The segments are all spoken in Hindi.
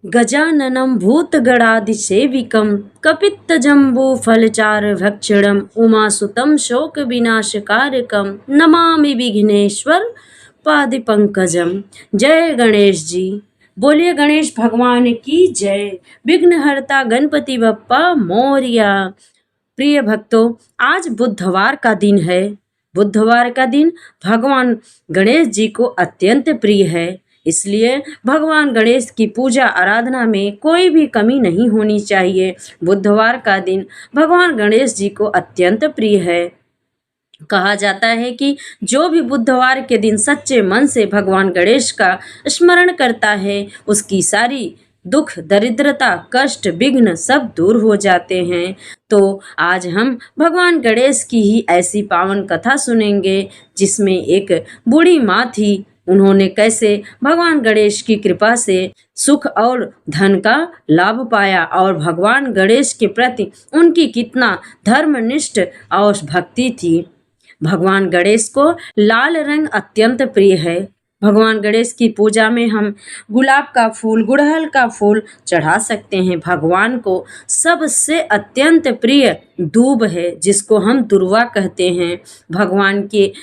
गजाननं भूतगणाधिसेवितं कपित्थजम्बूफलचारुभक्षणम् उमासुतं शोकविनाशकारकं नमामि विघ्नेश्वर पादपंकजम। जय गणेश जी। बोलिए गणेश भगवान की जय। विघ्नहर्ता गणपति बप्पा मोरया। प्रिय भक्तों, आज बुधवार का दिन है। बुधवार का दिन भगवान गणेश जी को अत्यंत प्रिय है। इसलिए भगवान गणेश की पूजा आराधना में कोई भी कमी नहीं होनी चाहिए। बुधवार का दिन भगवान गणेश जी को अत्यंत प्रिय है। कहा जाता है कि जो भी बुधवार के दिन सच्चे मन से भगवान गणेश का स्मरण करता है, उसकी सारी दुख, दरिद्रता, कष्ट, विघ्न सब दूर हो जाते हैं। तो आज हम भगवान गणेश की ही ऐसी पावन कथा सुनेंगे, जिसमें एक बूढ़ी माँ थी। उन्होंने कैसे भगवान गणेश की कृपा से सुख और धन का लाभ पाया और भगवान गणेश के प्रति उनकी कितना धर्मनिष्ठ और भक्ति थी। भगवान गणेश को लाल रंग अत्यंत प्रिय है। भगवान गणेश की पूजा में हम गुलाब का फूल, गुड़हल का फूल चढ़ा सकते हैं। भगवान को सबसे अत्यंत प्रिय दूब है, जिसको हम दुर्वा कहते हैं। भगवान के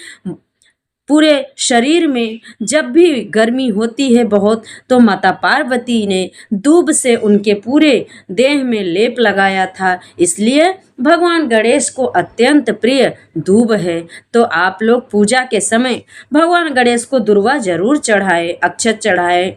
पूरे शरीर में जब भी गर्मी होती है बहुत, तो माता पार्वती ने दूब से उनके पूरे देह में लेप लगाया था। इसलिए भगवान गणेश को अत्यंत प्रिय दूब है। तो आप लोग पूजा के समय भगवान गणेश को दुर्वा जरूर चढ़ाएं, अक्षत चढ़ाएं,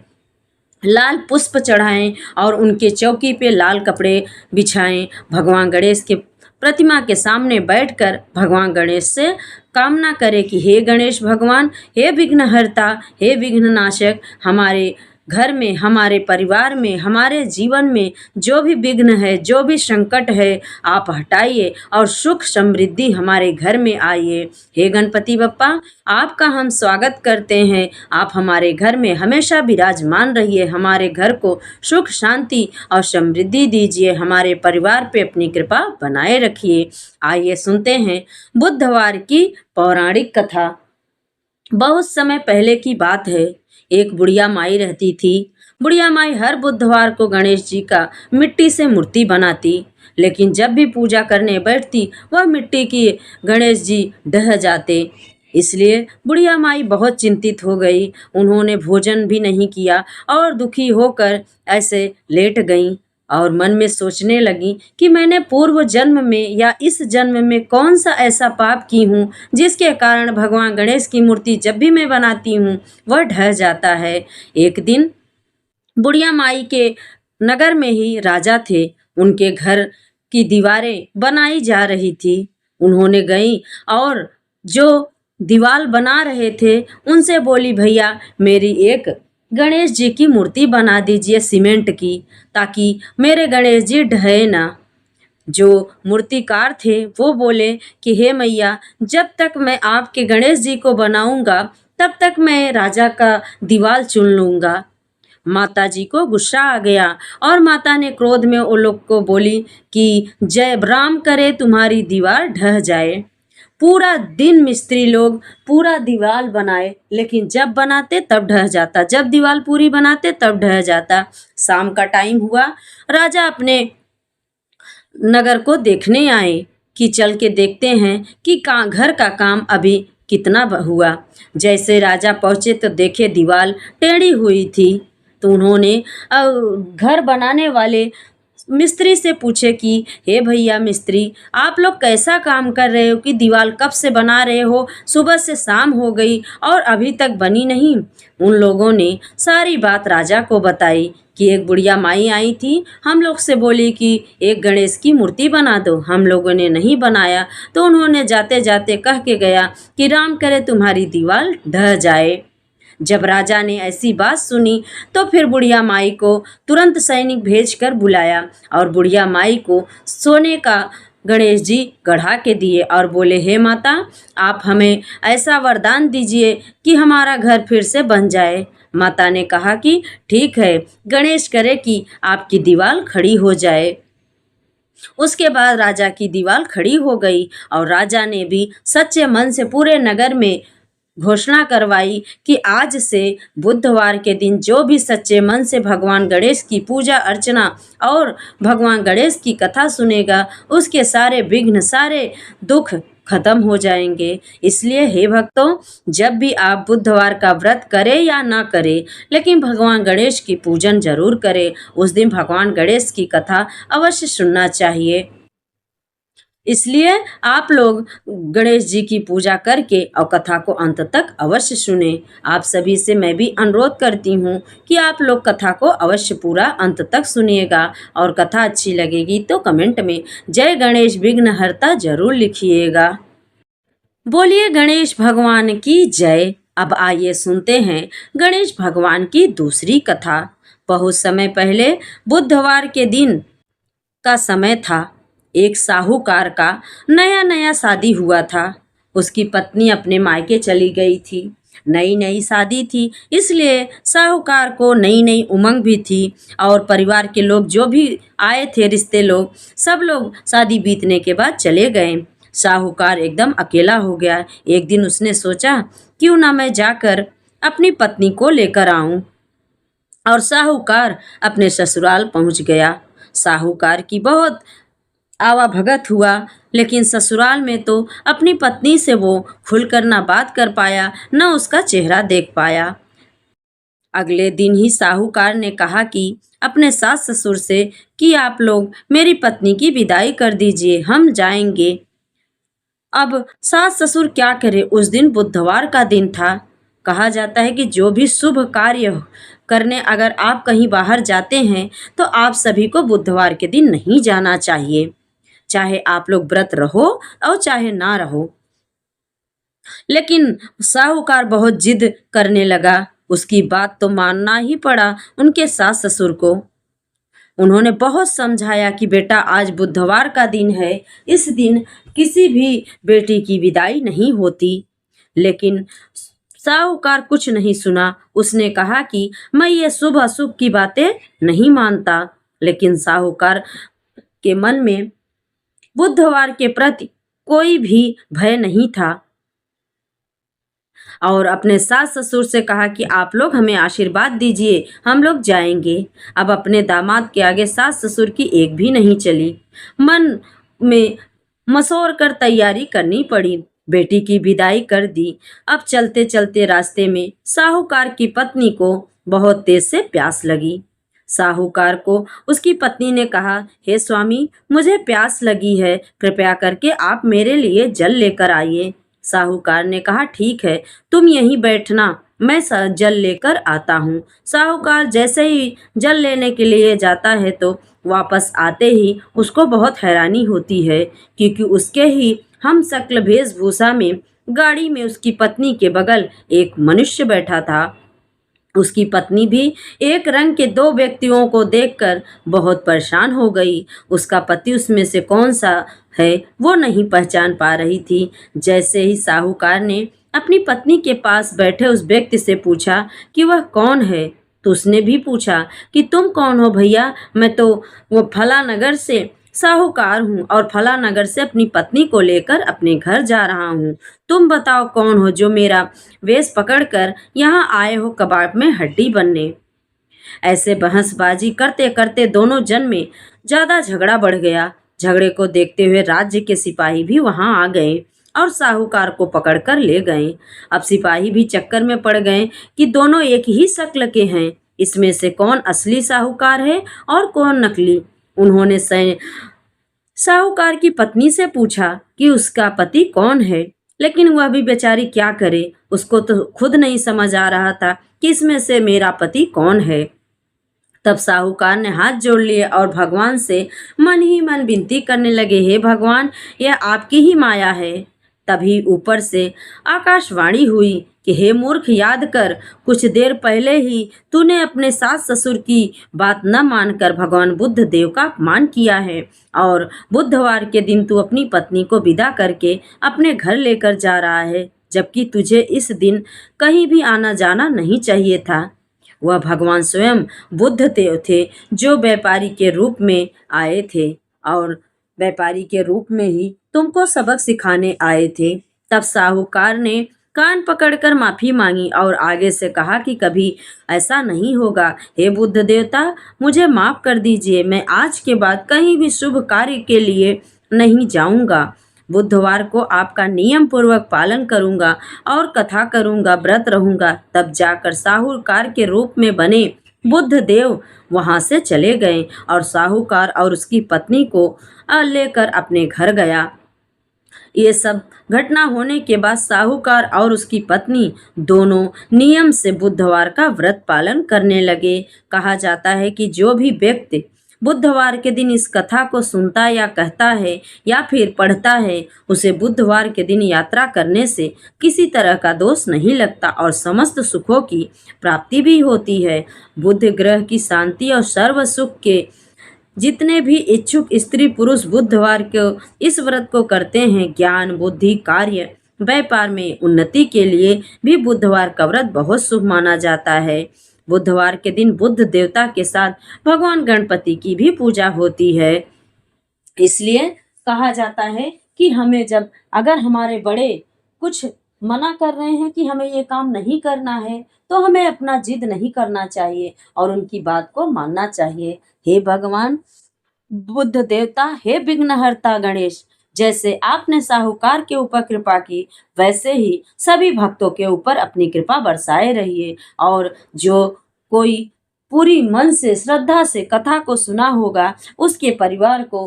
लाल पुष्प चढ़ाएं और उनके चौकी पे लाल कपड़े बिछाएं। भगवान गणेश के प्रतिमा के सामने बैठकर भगवान गणेश से कामना करें कि हे गणेश भगवान, हे विघ्नहर्ता, हे विघ्ननाशक, हमारे घर में, हमारे परिवार में, हमारे जीवन में जो भी विघ्न है, जो भी संकट है, आप हटाइए और सुख समृद्धि हमारे घर में आइए। हे गणपति बप्पा, आपका हम स्वागत करते हैं। आप हमारे घर में हमेशा विराजमान रहिए। हमारे घर को सुख, शांति और समृद्धि दीजिए। हमारे परिवार पे अपनी कृपा बनाए रखिए। आइए सुनते हैं बुधवार की पौराणिक कथा। बहुत समय पहले की बात है। एक बुढ़िया माई रहती थी। बुढ़िया माई हर बुधवार को गणेश जी का मिट्टी से मूर्ति बनाती, लेकिन जब भी पूजा करने बैठती, वह मिट्टी की गणेश जी ढह जाते। इसलिए बुढ़िया माई बहुत चिंतित हो गई। उन्होंने भोजन भी नहीं किया और दुखी होकर ऐसे लेट गईं और मन में सोचने लगी कि मैंने पूर्व जन्म में या इस जन्म में कौन सा ऐसा पाप की हूँ, जिसके कारण भगवान गणेश की मूर्ति जब भी मैं बनाती हूँ वह ढह जाता है। एक दिन बुढ़िया माई के नगर में ही राजा थे। उनके घर की दीवारें बनाई जा रही थी। उन्होंने गई और जो दीवार बना रहे थे उनसे बोली, भैया मेरी एक गणेश जी की मूर्ति बना दीजिए सीमेंट की, ताकि मेरे गणेश जी ढहे ना। जो मूर्तिकार थे वो बोले कि हे मैया, जब तक मैं आपके गणेश जी को बनाऊंगा तब तक मैं राजा का दीवार चुन लूंगा। माता जी को गुस्सा आ गया और माता ने क्रोध में वो लोग को बोली कि जय राम करे तुम्हारी दीवार ढह जाए। पूरा दिन मिस्त्री लोग पूरा दीवार बनाए, लेकिन जब बनाते तब ढह जाता, जब दीवार पूरी बनाते तब ढह जाता। शाम का टाइम हुआ। राजा अपने नगर को देखने आए कि चल के देखते हैं कि घर का काम अभी कितना हुआ। जैसे राजा पहुंचे तो देखे दीवार टेढ़ी हुई थी। तो उन्होंने घर बनाने वाले मिस्त्री से पूछे कि हे भैया मिस्त्री, आप लोग कैसा काम कर रहे हो कि दीवार कब से बना रहे हो? सुबह से शाम हो गई और अभी तक बनी नहीं। उन लोगों ने सारी बात राजा को बताई कि एक बुढ़िया माई आई थी, हम लोग से बोली कि एक गणेश की मूर्ति बना दो। हम लोगों ने नहीं बनाया, तो उन्होंने जाते जाते कह के गया कि राम करे तुम्हारी दीवार ढह जाए। जब राजा ने ऐसी बात सुनी तो फिर बुढ़िया माई को तुरंत सैनिक भेजकर बुलाया और बुढ़िया माई को सोने का गणेश जी गढ़ा के दिए और बोले, हे माता, आप हमें ऐसा वरदान दीजिए कि हमारा घर फिर से बन जाए। माता ने कहा कि ठीक है, गणेश करे कि आपकी दीवार खड़ी हो जाए। उसके बाद राजा की दीवार खड़ी हो गई और राजा ने भी सच्चे मन से पूरे नगर में घोषणा करवाई कि आज से बुधवार के दिन जो भी सच्चे मन से भगवान गणेश की पूजा अर्चना और भगवान गणेश की कथा सुनेगा, उसके सारे विघ्न, सारे दुख खत्म हो जाएंगे। इसलिए हे भक्तों, जब भी आप बुधवार का व्रत करें या ना करें, लेकिन भगवान गणेश की पूजन जरूर करें। उस दिन भगवान गणेश की कथा अवश्य सुनना चाहिए। इसलिए आप लोग गणेश जी की पूजा करके और कथा को अंत तक अवश्य सुने। आप सभी से मैं भी अनुरोध करती हूँ कि आप लोग कथा को अवश्य पूरा अंत तक सुनिएगा, और कथा अच्छी लगेगी तो कमेंट में जय गणेश विघ्नहर्ता जरूर लिखिएगा। बोलिए गणेश भगवान की जय। अब आइए सुनते हैं गणेश भगवान की दूसरी कथा। बहुत समय पहले बुधवार के दिन का समय था। एक साहूकार का नया नया शादी हुआ था। उसकी पत्नी अपने मायके चली गई थी। नई नई शादी थी, इसलिए साहूकार को नई नई उमंग भी थी, और परिवार के लोग जो भी आए थे, रिश्ते लोग, सब लोग शादी बीतने के बाद चले गए। साहूकार एकदम अकेला हो गया। एक दिन उसने सोचा, क्यों ना मैं जाकर अपनी पत्नी को लेकर आऊं, और साहूकार अपने ससुराल पहुंच गया। साहूकार की बहुत आवाभगत हुआ, लेकिन ससुराल में तो अपनी पत्नी से वो खुलकर ना बात कर पाया, न उसका चेहरा देख पाया। अगले दिन ही साहूकार ने कहा कि अपने सास ससुर से कि आप लोग मेरी पत्नी की विदाई कर दीजिए, हम जाएंगे। अब सास ससुर क्या करे, उस दिन बुधवार का दिन था। कहा जाता है कि जो भी शुभ कार्य करने अगर आप कहीं बाहर जाते हैं, तो आप सभी को बुधवार के दिन नहीं जाना चाहिए, चाहे आप लोग व्रत रहो और चाहे ना रहो। लेकिन साहूकार बहुत जिद करने लगा। उसकी बात तो मानना ही पड़ा उनके सास ससुर को। उन्होंने बहुत समझाया कि बेटा, आज बुधवार का दिन है, इस दिन किसी भी बेटी की विदाई नहीं होती। लेकिन साहूकार कुछ नहीं सुना। उसने कहा कि मैं ये शुभ अशुभ की बातें नहीं मानता। लेकिन साहूकार के मन में बुधवार के प्रति कोई भी भय नहीं था, और अपने सास ससुर से कहा कि आप लोग हमें आशीर्वाद दीजिए, हम लोग जाएंगे। अब अपने दामाद के आगे सास ससुर की एक भी नहीं चली। मन में मसौर कर तैयारी करनी पड़ी। बेटी की विदाई कर दी। अब चलते चलते रास्ते में साहूकार की पत्नी को बहुत तेज से प्यास लगी। साहूकार को उसकी पत्नी ने कहा, हे स्वामी, मुझे प्यास लगी है, कृपया करके आप मेरे लिए जल लेकर आइए। साहूकार ने कहा, ठीक है, तुम यहीं बैठना, मैं जल लेकर आता हूँ। साहूकार जैसे ही जल लेने के लिए जाता है तो वापस आते ही उसको बहुत हैरानी होती है, क्योंकि उसके ही हम शक्ल वेशभूषा में गाड़ी में उसकी पत्नी के बगल एक मनुष्य बैठा था। उसकी पत्नी भी एक रंग के दो व्यक्तियों को देखकर बहुत परेशान हो गई। उसका पति उसमें से कौन सा है वो नहीं पहचान पा रही थी। जैसे ही साहूकार ने अपनी पत्नी के पास बैठे उस व्यक्ति से पूछा कि वह कौन है, तो उसने भी पूछा कि तुम कौन हो भैया, मैं तो वो फला नगर से साहूकार हूँ और फला नगर से अपनी पत्नी को लेकर अपने घर जा रहा हूँ। तुम बताओ कौन हो जो मेरा वेश पकड़कर यहाँ आए हो कबाब में हड्डी बनने। ऐसे बहसबाजी करते करते दोनों जन में ज्यादा झगड़ा बढ़ गया। झगड़े को देखते हुए राज्य के सिपाही भी वहां आ गए और साहूकार को पकड़कर ले गए। अब सिपाही भी चक्कर में पड़ गए कि दोनों एक ही शक्ल के हैं, इसमें से कौन असली साहूकार है और कौन नकली। उन्होंने साहूकार की पत्नी से पूछा कि उसका पति कौन है, लेकिन वह भी बेचारी क्या करे, उसको तो खुद नहीं समझ आ रहा था कि इसमें से मेरा पति कौन है। तब साहूकार ने हाथ जोड़ लिए और भगवान से मन ही मन विनती करने लगे, हे भगवान, यह आपकी ही माया है। तभी ऊपर से आकाशवाणी हुई कि हे मूर्ख, याद कर, कुछ देर पहले ही तूने अपने सास ससुर की बात न मानकर भगवान बुद्ध देव का अपमान किया है, और बुधवार के दिन तू अपनी पत्नी को विदा करके अपने घर लेकर जा रहा है, जबकि तुझे इस दिन कहीं भी आना जाना नहीं चाहिए था। वह भगवान स्वयं बुद्ध देव थे, जो व्यापारी के रूप में आए थे, और व्यापारी के रूप में ही तुमको सबक सिखाने आए थे। तब साहूकार ने कान पकड़कर माफी मांगी और आगे से कहा कि कभी ऐसा नहीं होगा। हे बुद्ध देवता, मुझे माफ कर दीजिए, मैं आज के बाद कहीं भी शुभ कार्य के लिए नहीं जाऊंगा। बुधवार को आपका नियम पूर्वक पालन करूंगा और कथा करूंगा, व्रत रहूंगा। तब जाकर साहूकार के रूप में बने बुद्ध देव वहां से चले गए और साहूकार और उसकी पत्नी को लेकर अपने घर गया। ये सब घटना होने के बाद साहूकार और उसकी पत्नी दोनों नियम से बुधवार का व्रत पालन करने लगे। कहा जाता है कि जो भी व्यक्ति बुधवार के दिन इस कथा को सुनता या कहता है या फिर पढ़ता है, उसे बुधवार के दिन यात्रा करने से किसी तरह का दोष नहीं लगता और समस्त सुखों की प्राप्ति भी होती है। बुध ग्रह की शांति और सर्व सुख के जितने भी इच्छुक स्त्री पुरुष बुधवार को इस व्रत को करते हैं, ज्ञान बुद्धि कार्य व्यापार में उन्नति के लिए भी बुधवार का व्रत बहुत शुभ माना जाता है। बुधवार के दिन बुद्ध देवता के साथ भगवान गणपति की भी पूजा होती है। इसलिए कहा जाता है कि हमें जब अगर हमारे बड़े कुछ मना कर रहे हैं कि हमें ये काम नहीं करना है, तो हमें अपना जिद नहीं करना चाहिए और उनकी बात को मानना चाहिए। हे भगवान बुद्ध देवता, हे विघ्नहर्ता गणेश, जैसे आपने साहूकार के ऊपर कृपा की, वैसे ही सभी भक्तों के ऊपर अपनी कृपा बरसाए रहिए। और जो कोई पूरी मन से श्रद्धा से कथा को सुना होगा, उसके परिवार को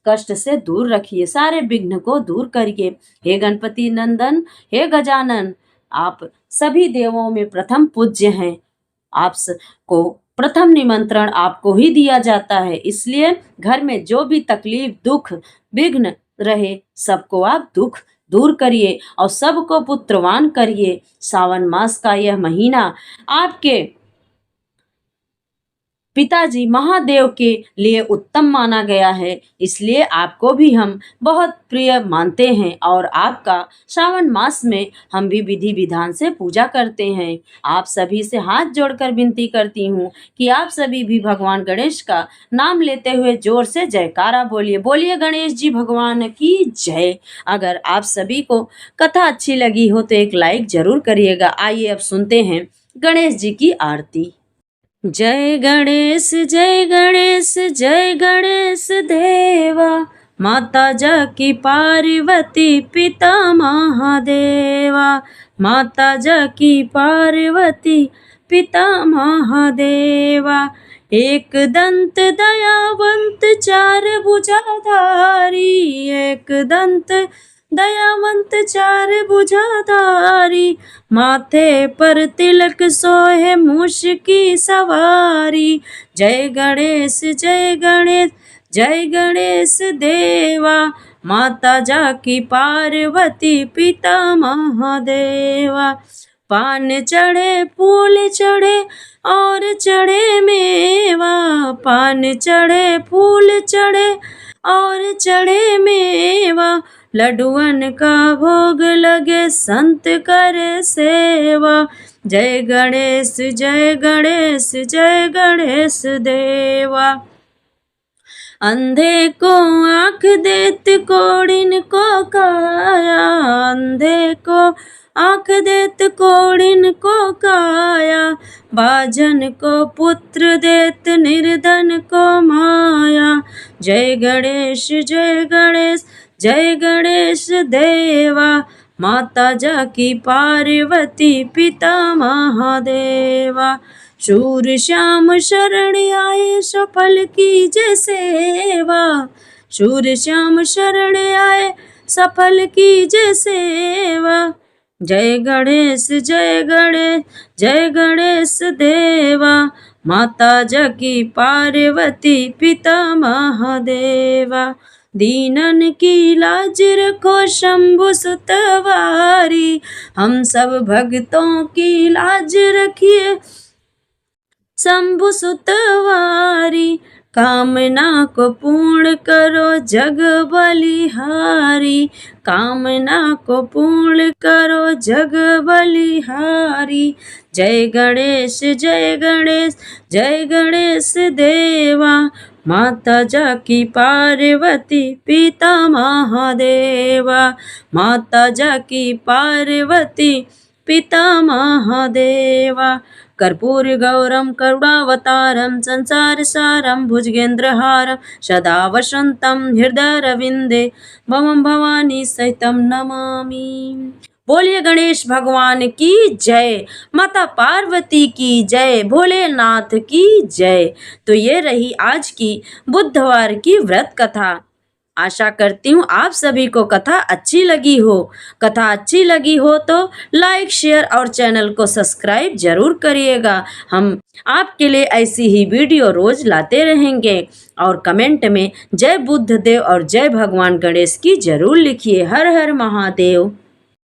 कष्ट से दूर रखिए, सारे विघ्न को दूर करिए। हे गणपति नंदन, हे गजानन, आप सभी देवों में प्रथम पूज्य हैं। आप को प्रथम निमंत्रण आपको ही दिया जाता है, इसलिए घर में जो भी तकलीफ दुख विघ्न रहे, सबको आप दुख दूर करिए और सबको पुत्रवान करिए। सावन मास का यह महीना आपके पिताजी महादेव के लिए उत्तम माना गया है, इसलिए आपको भी हम बहुत प्रिय मानते हैं और आपका श्रावण मास में हम भी विधि विधान से पूजा करते हैं। आप सभी से हाथ जोड़कर विनती करती हूँ कि आप सभी भी भगवान गणेश का नाम लेते हुए जोर से जयकारा बोलिए। बोलिए गणेश जी भगवान की जय। अगर आप सभी को कथा अच्छी लगी हो तो एक लाइक जरूर करिएगा। आइए अब सुनते हैं गणेश जी की आरती। जय गणेश जय गणेश जय गणेश देवा, माता जाकी पार्वती पिता महादेवा, माता जाकी पार्वती पिता महादेवा। एक दंत दयावंत चार भुजाधारी, एक दंत दयावंत चार भुजाधारी, माथे पर तिलक सोहे मूष की सवारी। जय गणेश जय गणेश जय गणेश देवा, माता जाकी पार्वती पिता महादेवा। पान चढ़े फूल चढ़े और चढ़े मेवा, पान चढ़े फूल चढ़े और चढ़े मेवा। लड्डुअन का भोग लगे संत करे सेवा। जय गणेश जय गणेश जय गणेश देवा। अंधे को आँख देत कोड़िन को काया, अंधे को आँख देत कोड़िन को काया। बाजन को पुत्र देत निर्धन को माया। जय गणेश जय गणेश जय गणेश देवा, माता जाकी पार्वती पिता महादेवा। शूर श्याम शरण आए सफल की जय सेवा, शूर श्याम शरण आए सफल की जय सेवा। जय गणेश जय गणेश जय गणेश देवा, माता जाकी पार्वती पिता महादेवा। दीनन की लाज रखो शंभु सुतवारी, हम सब भक्तों की लाज रखिए शंभु सुतवारी। कामना को पूर्ण करो जग बलिहारी, कामना को पूर्ण करो जग बलिहारी। जय गणेश जय गणेश जय गणेश देवा, माता जाकी पार्वती पिता महादेव, माता जाकी पार्वती पिता महादेव। कर्पूर गौरम करुणावतारम संसार सारम भुजगेन्द्रहारम सदा वसंतम हृदयरविंदे भवम भवानी सहितम नमामि। बोलिए गणेश भगवान की जय, माता पार्वती की जय, भोलेनाथ की जय। तो ये रही आज की बुधवार की व्रत कथा। आशा करती हूँ आप सभी को कथा अच्छी लगी हो। कथा अच्छी लगी हो तो लाइक, शेयर और चैनल को सब्सक्राइब जरूर करिएगा। हम आपके लिए ऐसी ही वीडियो रोज लाते रहेंगे। और कमेंट में जय बुद्ध देव और जय भगवान गणेश की जरूर लिखिए। हर हर महादेव।